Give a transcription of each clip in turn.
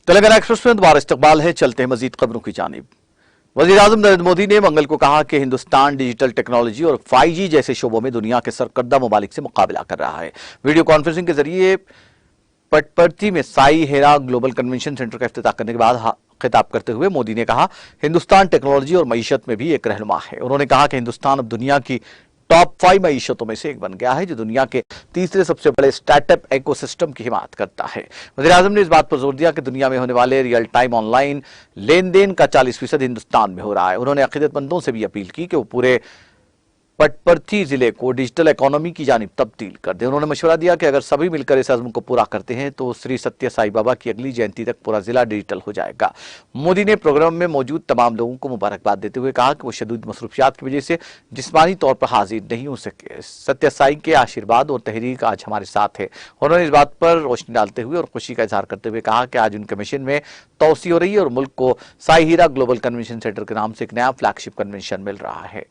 Telangana express में दोबारा इस्तकबाल है। चलते हैं मजीद खबरों की जानिब। वज़ीर-ए-आज़म नरेंद्र मोदी ने मंगल को कहा कि हिंदुस्तान डिजिटल टेक्नोलॉजी और 5G जैसे शोबों में दुनिया के सरकर्दा ममालिक से मुकाबला कर रहा है। वीडियो कॉन्फ्रेंसिंग के जरिए पटपर्ती में Sai Hera global convention centre का इफ्तिताह करने के बाद खिताब करते हुए मोदी ने कहा, हिंदुस्तान टेक्नोलॉजी और मईशत में भी एक रहनुमा है। उन्होंने कहा कि हिंदुस्तान अब दुनिया की टॉप 5 मईशतों में से एक बन गया है, जो दुनिया के तीसरे सबसे बड़े स्टार्टअप इकोसिस्टम की हिमायत करता है। वज़ीर-ए-आज़म ने इस बात पर जोर दिया कि दुनिया में होने वाले रियल टाइम ऑनलाइन लेन देन का 40% हिंदुस्तान में हो रहा है। उन्होंने अकीदतमंदों से भी अपील की कि वो पूरे पटपर्ती जिले को डिजिटल इकोनॉमी की जानिब तब्दील कर दे। उन्होंने मशवरा दिया कि अगर सभी मिलकर इस अज़्म को पूरा करते हैं तो श्री सत्य साई बाबा की अगली जयंती तक पूरा जिला डिजिटल हो जाएगा। मोदी ने प्रोग्राम में मौजूद तमाम लोगों को मुबारकबाद देते हुए कहा कि वो शदीद मसरूफियात की वजह से जिस्मानी तौर पर हाजिर नहीं हो सके। सत्य साई के आशीर्वाद और तहरीक आज हमारे साथ है। उन्होंने इस बात पर रोशनी डालते हुए और खुशी का इजहार करते हुए कहा कि आज उनके मिशन में तोसी हो रही है और मुल्क को साई हीरा ग्लोबल कन्वेंशन सेंटर के नाम से एक नया फ्लैगशिप कन्वेंशन मिल रहा है।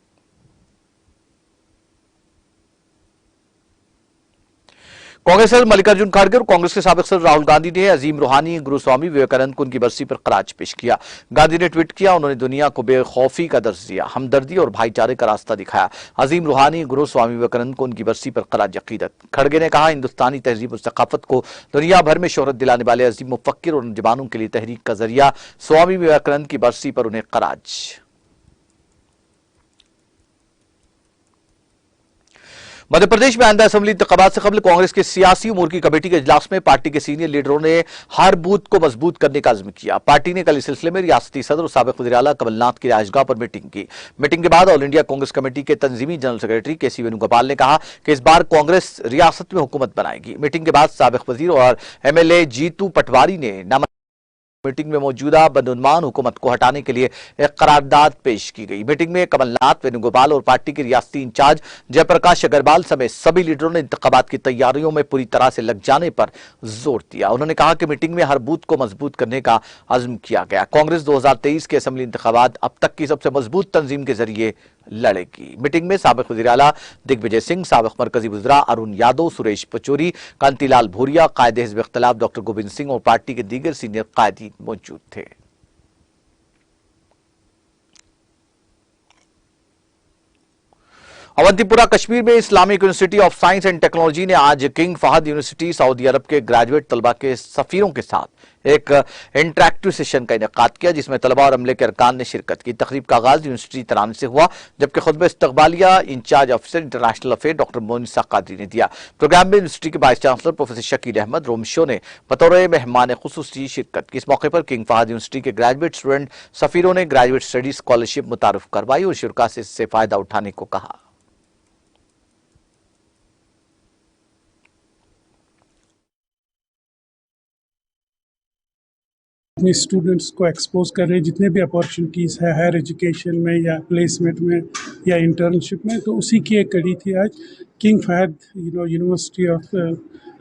कांग्रेस सदर मल्लिकार्जुन खड़गे और कांग्रेस के साबिक सदर राहुल गांधी ने अजीम रूहानी गुरु स्वामी विवेकानंद को उनकी बरसी पर खराज पेश किया। गांधी ने ट्वीट किया, उन्होंने दुनिया को बेखौफी का दर्ज दिया, हमदर्दी और भाईचारे का रास्ता दिखाया। अजीम रूहानी गुरु स्वामी विवेकानंद को उनकी बरसी पर खराज अकीदत। खड़गे ने कहा, हिंदुस्तानी तहजीब और सकाफत को दुनिया भर में शोहरत दिलाने वाले अजीम मुफक्किर और नौजवानों के लिए तहरीक का जरिया स्वामी विवेकानंद की बरसी पर उन्हें खराज। मध्य प्रदेश में आइंदा असेंबली इंतखाबात से कबल कांग्रेस के सियासी उमूर की कमेटी के इजलास में पार्टी के सीनियर लीडरों ने हर बूथ को मजबूत करने का अज़्म किया। पार्टी ने कल इस सिलसिले में रियासती सदर और साबिक वज़ीर आला कमलनाथ की रिहाइशगाह पर मीटिंग की। मीटिंग के बाद ऑल इंडिया कांग्रेस कमेटी के तंजीमी जनरल सेक्रेटरी के.सी. वेणुगोपाल ने कहा कि इस बार कांग्रेस रियासत में हुकूमत बनाएगी। मीटिंग के बाद साबिक वजीर और MLA जीतू पटवारी ने मीटिंग में मौजूदा बदउन्मान हुकूमत को हटाने के लिए एक करारदाद पेश की गई। मीटिंग में कमलनाथ, वेणुगोपाल और पार्टी के रियासती इंचार्ज जयप्रकाश अग्रवाल समेत सभी लीडरों ने इंतखाबात की तैयारियों में पूरी तरह से लग जाने पर जोर दिया। उन्होंने कहा कि मीटिंग में हर बूथ को मजबूत करने का अज़्म किया गया। कांग्रेस 2023 के असेंबली इंतखाबात अब तक की सबसे मजबूत तंजीम के जरिए लड़ेगी। मीटिंग में साबिक वज़ीर आला दिग्विजय सिंह, साबिक मरकजी वज़रा अरुण यादव, सुरेश पचौरी, कांतिलाल भूरिया, कायदे हिज़्ब इख्तिलाफ डॉक्टर गोविंद सिंह और पार्टी के दीगर सीनियर कायदीन मौजूद थे। अवंतीपुरा कश्मीर में Islamic university of science and technology ने आज किंग फहद यूनिवर्सिटी सऊदी अरब के ग्रेजुएट तलबा के सफीरों के साथ एक इंटरैक्टिव सेशन का इनेकाद किया, जिसमें तलबा और अमले के अरकान ने शिरकत की। तकरीब का आगाज यूनिवर्सिटी तराने से हुआ, जबकि खुतबा इस्तकबालिया incharge officer international affair doctor Monisa Qadri ने दिया। प्रोग्राम में यूनिवर्सिटी के vice chancellor professor Shakeel Ahmad Romshoo ने बतौर मेहमान खुसूसी शिरकत की। इस मौके पर किंग फहद यूनिवर्सिटी के ग्रेजुएट स्टूडेंट सफीरों ने ग्रेजुएट स्टडी स्कॉलरशिप मुतारुफ करवाई और शुरा से इससे फायदा उठाने को कहा। अपने स्टूडेंट्स को एक्सपोज कर रहे हैं, जितने भी अपॉर्चुनिटीज़ है हायर एजुकेशन में या प्लेसमेंट में या इंटर्नशिप में, तो उसी की एक कड़ी थी आज। King Fahd university of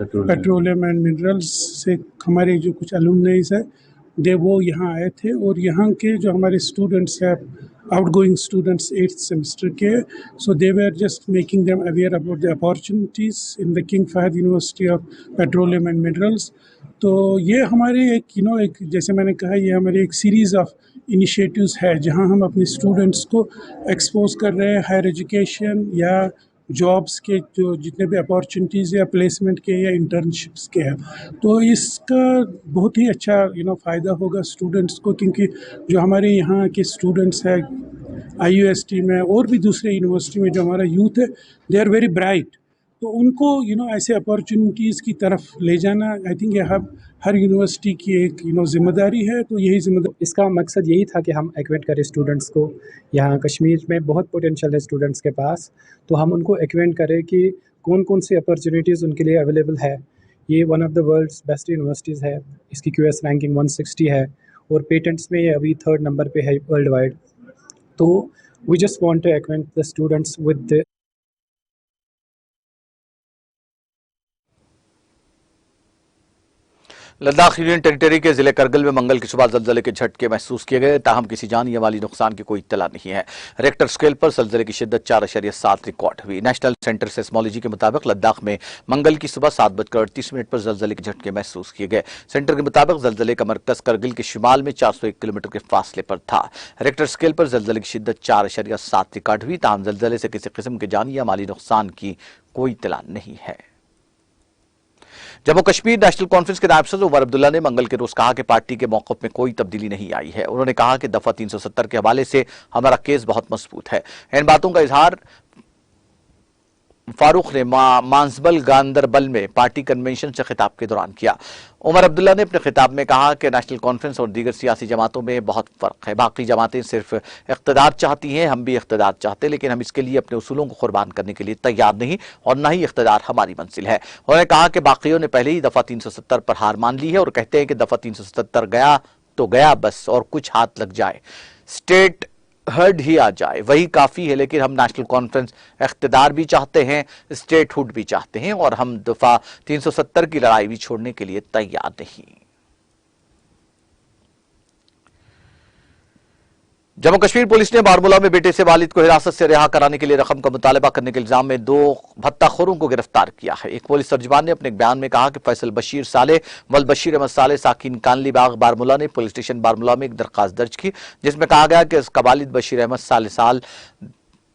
petroleum and Minerals से हमारे जो कुछ अलुमनाइज है वो यहाँ आए थे, और यहाँ के जो हमारे स्टूडेंट्स हैं, आउटगोइंग स्टूडेंट्स 8th सेमेस्टर के, so they were just making them aware about the opportunities in the King Fahd university of petroleum and minerals. तो ये हमारे एक जैसे मैंने कहा, ये हमारी एक सीरीज़ ऑफ इनिशिएटिव्स है जहाँ हम अपने स्टूडेंट्स को एक्सपोज कर रहे हैं हायर एजुकेशन या जॉब्स के जो जितने भी अपॉर्चुनिटीज़ या प्लेसमेंट के या इंटर्नशिप्स के हैं। तो इसका बहुत ही अच्छा फ़ायदा होगा स्टूडेंट्स को, क्योंकि जो हमारे यहाँ के स्टूडेंट्स हैं IUST में और भी दूसरे यूनिवर्सिटी में जो हमारा यूथ है, दे आर वेरी ब्राइट, तो उनको ऐसे अपॉर्चुनिटीज़ की तरफ ले जाना, आई थिंक ये हर यूनिवर्सिटी की एक जिम्मेदारी है। तो यही जिम्मेदारी, इसका मकसद यही था कि हम एक्वेंट करें स्टूडेंट्स को। यहाँ कश्मीर में बहुत पोटेंशियल है स्टूडेंट्स के पास, तो हम उनको एक्वेंट करें कि कौन कौन सी अपॉर्चुनिटीज़ उनके लिए अवेलेबल है। ये one of the world's best universities है, इसकी QS रैंकिंग 160 है और पेटेंट्स में ये अभी 3rd नंबर पे है वर्ल्ड वाइड। तो we just want to acquaint the students with Ladakh union territory के जिले करगिल में मंगल की सुबह जलजले के झटके महसूस किए गए, ताहम किसी जानी या माली नुकसान की कोई इत्तला नहीं है। रेक्टर स्केल पर जलजले की शिद्दत 4.7 रिकॉर्ड हुई। नेशनल सेंटर सेस्मोलॉजी के मुताबिक लद्दाख में मंगल की सुबह 7:38 पर जलजले के झटके महसूस किए गए। सेंटर के मुताबिक जलजले का मरकज करगिल के शिमाल में 401 किलोमीटर के फासले पर था। रेक्टर स्केल पर जलजले की शिद्दत 4.7 रिकॉर्ड हुई, ताहम जलजले से किसी किस्म के जानी या माली नुकसान की कोई इत्तला नहीं है। जम्मू कश्मीर नेशनल कॉन्फ्रेंस के नायब सदर उमर अब्दुल्ला ने मंगल के रोज कहा कि पार्टी के मौक़िफ़ में कोई तब्दीली नहीं आई है। उन्होंने कहा कि दफा 370 के हवाले से हमारा केस बहुत मजबूत है। इन बातों का इजहार फारूक ने मानसबल गांदरबल में पार्टी कन्वेंशन से खिताब के दौरान किया। उमर अब्दुल्ला ने अपने खिताब में कहा कि नेशनल कॉन्फ्रेंस और दीगर सियासी जमातों में बहुत फर्क है। बाकी जमातें सिर्फ इख्तिदार चाहती हैं, हम भी इख्तिदार चाहते हैं, लेकिन हम इसके लिए अपने उसूलों को कुर्बान करने के लिए तैयार नहीं और न ही इख्तिदार हमारी मंजिल है। उन्होंने कहा कि बाकियों ने पहले ही दफा 370 पर हार मान ली है और कहते हैं कि दफा 370 गया तो गया बस, और कुछ हाथ लग जाए, स्टेट हर्ड ही आ जाए, वही काफी है। लेकिन हम नेशनल कॉन्फ्रेंस इख्तिदार भी चाहते हैं, स्टेटहुड भी चाहते हैं और हम दफा 370 की लड़ाई भी छोड़ने के लिए तैयार नहीं। जम्मू कश्मीर पुलिस ने बारामूला में बेटे से वालिद को हिरासत से रिहा कराने के लिए रकम का मुतालबा करने के इल्जाम में 2 भत्ताखोरों को गिरफ्तार किया है। एक पुलिस तर्जुमान ने अपने एक बयान में कहा कि फैसल बशीर साले वल बशीर अहमद साले साकिन कानली बाग बारामूला ने पुलिस स्टेशन बारामूला में एक दरखास्त दर्ज की, जिसमें कहा गया कि इसका वालिद बशीर अहमद साले साल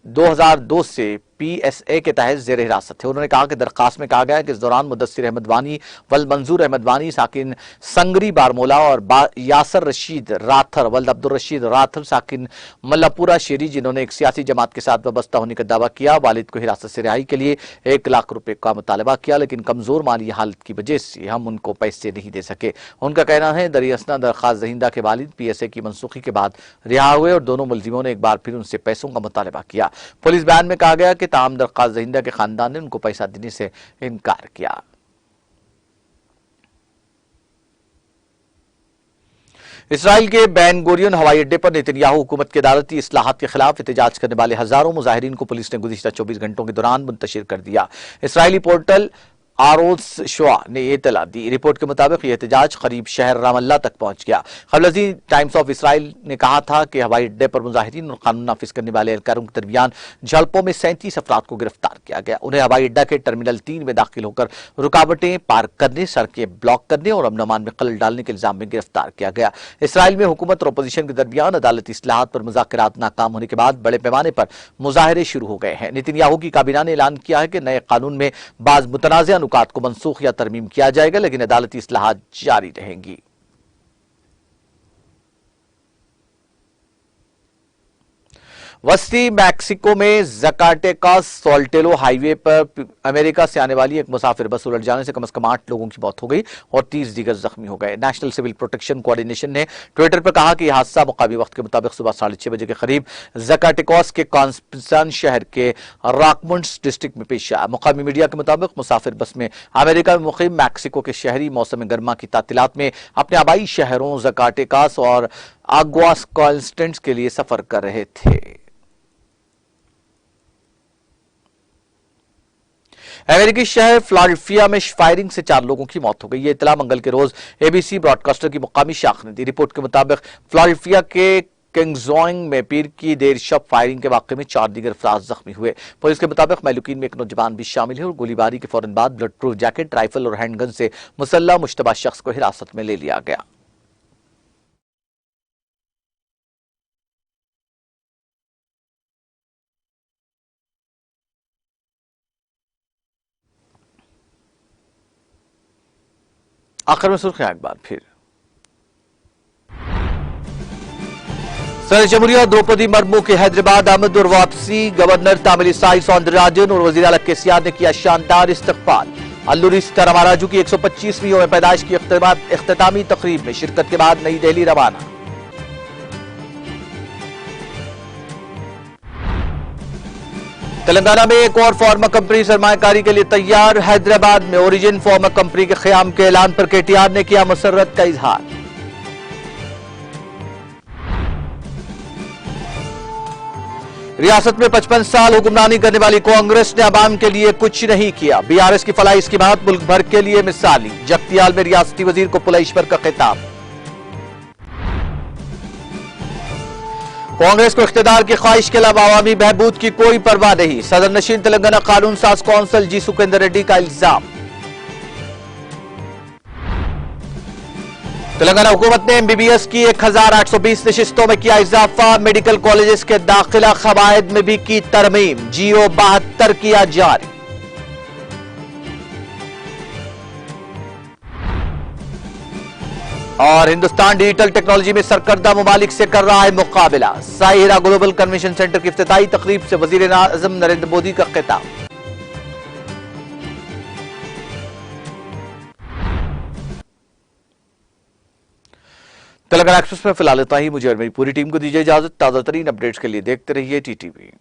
2002 से PSA के तहत जेर हिरासत है। उन्होंने कहा कि दरखास्त में कहा गया है कि इस दौरान मुदस्सिर अहमद वानी वल मंजूर अहमद वानी साकिन संगरी बारमोला और यासर रशीद राथर वल अब्दुल रशीद राथर साकिन मल्लापुरा शेरी, जिन्होंने एक सियासी जमात के साथ वाबस्ता होने का दावा किया, वालिद को हिरासत से रिहाई के लिए 1 लाख रुपए का मुतालबा किया, लेकिन कमजोर माली हालत की वजह से हम उनको पैसे नहीं दे सके। उनका कहना है दरियासना दरखास्त दहिंदा के वालिद PSA की मनसूखी के बाद रिहा हुए और दोनों मुलजिमों ने एक बार फिर उनसे पैसों का मुतालबा किया। पुलिस बयान में कहा गया कि ताहम दरखास्त दहिंदा के खानदान ने उनको पैसा देने से इनकार किया। इसराइल के बैन गोरियन हवाई अड्डे पर नेतन्याहू हुकूमत की अदालती इस्लाहात के खिलाफ एहतजाज करने वाले हजारों मुजाहिरीन को पुलिस ने गुज़िश्ता 24 घंटों के दौरान मुंतशिर कर दिया। इसराइली पोर्टल आरोज शोआ ने यह इत्तला दी। रिपोर्ट के मुताबिक यह एहतजाज करीब शहर रामल्ला तक पहुंच गया। खबरजी टाइम्स ऑफ इसराइल ने कहा था कि हवाई अड्डे पर मुजाहिरीन और कानून नाफिज करने वाले एहलकारों के दरमियान झड़पों में 37 अफराद को गिरफ्तार किया गया। उन्हें हवाई अड्डा के टर्मिनल 3 में दाखिल होकर रुकावटें पार करने, सड़कें ब्लॉक करने और अमन अमान में खलल डालने के इल्जाम में गिरफ्तार किया गया। इसराइल में हुकूमत और अपोजिशन के दरमियान अदालती इस्लाहात पर मुज़ाकरात नाकाम होने के बाद बड़े पैमाने पर मुजाहरे शुरू हो गए हैं। नेतन्याहू की काबीना ने ऐलान किया है कि नए कानून में बाज मुतनाज़ा नुकात को मनसूख या तरमीम किया जाएगा, लेकिन अदालती इस्लाहात जारी रहेंगी। वस्ती मैक्सिको में ज़काटेकास सोल्टेलो हाईवे पर अमेरिका से आने वाली एक मुसाफिर बस उलट जाने से कम से कम 8 लोगों की मौत हो गई और 30 दीगर जख्मी हो गए। नेशनल सिविल प्रोटेक्शन कोऑर्डिनेशन ने ट्विटर पर कहा कि यह हादसा मुकामी वक्त के मुताबिक सुबह 6:30 बजे के करीब ज़काटेकास के कॉन्स्पिसन शहर के रॉकमुंड्स डिस्ट्रिक्ट में पेश आया। मुकामी मीडिया के मुताबिक मुसाफिर बस में अमेरिका में मुकीम मैक्सिको के शहरी मौसम गर्मा की तातीलात में अपने आबाई शहरों ज़काटेकास और आग्वास कॉन्स्टेंट्स के लिए सफर कर रहे थे। अमेरिकी शहर फिलाडेल्फिया में फायरिंग से 4 लोगों की मौत हो गई। ये इतला मंगल के रोज ABC ब्रॉडकास्टर की मुकामी शाख ने दी। रिपोर्ट के मुताबिक फिलाडेल्फिया के किंग्सजॉइंग में पीर की देर शब फायरिंग के वाकये में 4 दीगर अफराद जख्मी हुए। पुलिस के मुताबिक महलूकीन में एक नौजवान भी शामिल है और गोलीबारी के फौरन बाद ब्लड प्रूफ जैकेट, राइफल और हैंडगन से मुसल्ला मुश्तबा शख्स को हिरासत में ले लिया गया। आखिर में सुर्खियां एक बार फिर। सदर जमहूरिया द्रौपदी मुर्मू के हैदराबाद आमद और वापसी, गवर्नर तामिलिसाई सौंदरराजन और वज़ीर आला केसीआर ने किया शानदार इस्तकबाल। अल्लूरी सीतारामराजू की 125वीं यौम पैदाइश की इख्तितामी तकरीब में शिरकत के बाद नई दिल्ली रवाना। तेलंगाना में एक और फार्मा कंपनी सरमायाकारी के लिए तैयार। हैदराबाद में ओरिजिन फार्मा कंपनी के क़याम के ऐलान पर KTR ने किया मसर्रत का इजहार। रियासत में 55 साल हुक्मरानी करने वाली कांग्रेस ने अवाम के लिए कुछ नहीं किया। बीआरएस की फलाही की बात मुल्क भर के लिए मिसाली। जगतियाल में रियासती वजीर को पुलईश्वर का खिताब। कांग्रेस को इख्तिदार की ख्वाहिश के अलावा अवामी बहबूद की कोई परवाह नहीं। सदर नशीन तेलंगाना कानून साज कौंसिल जी सुखेंद्र रेड्डी का इल्जाम। तेलंगाना हुकूमत ने एमबीबीएस की 1820 नशिस्तों में किया इजाफा। मेडिकल कॉलेजेस के दाखिला खवायद में भी की तरमीम। जीओ 72 किया जारी। और हिंदुस्तान डिजिटल टेक्नोलॉजी में सरकर्दा ममालिक से कर रहा है मुकाबला। साहिरा ग्लोबल कन्वेंशन सेंटर की इफ्तिताही तकरीब से वजीर आजम नरेंद्र मोदी का खिताब। तेलंगाना एक्सप्रेस में फिलहाल इतना ही। मुझे और मेरी पूरी टीम को दीजिए इजाजत। ताजा तरीन अपडेट्स के लिए देखते रहिए टीटीवी।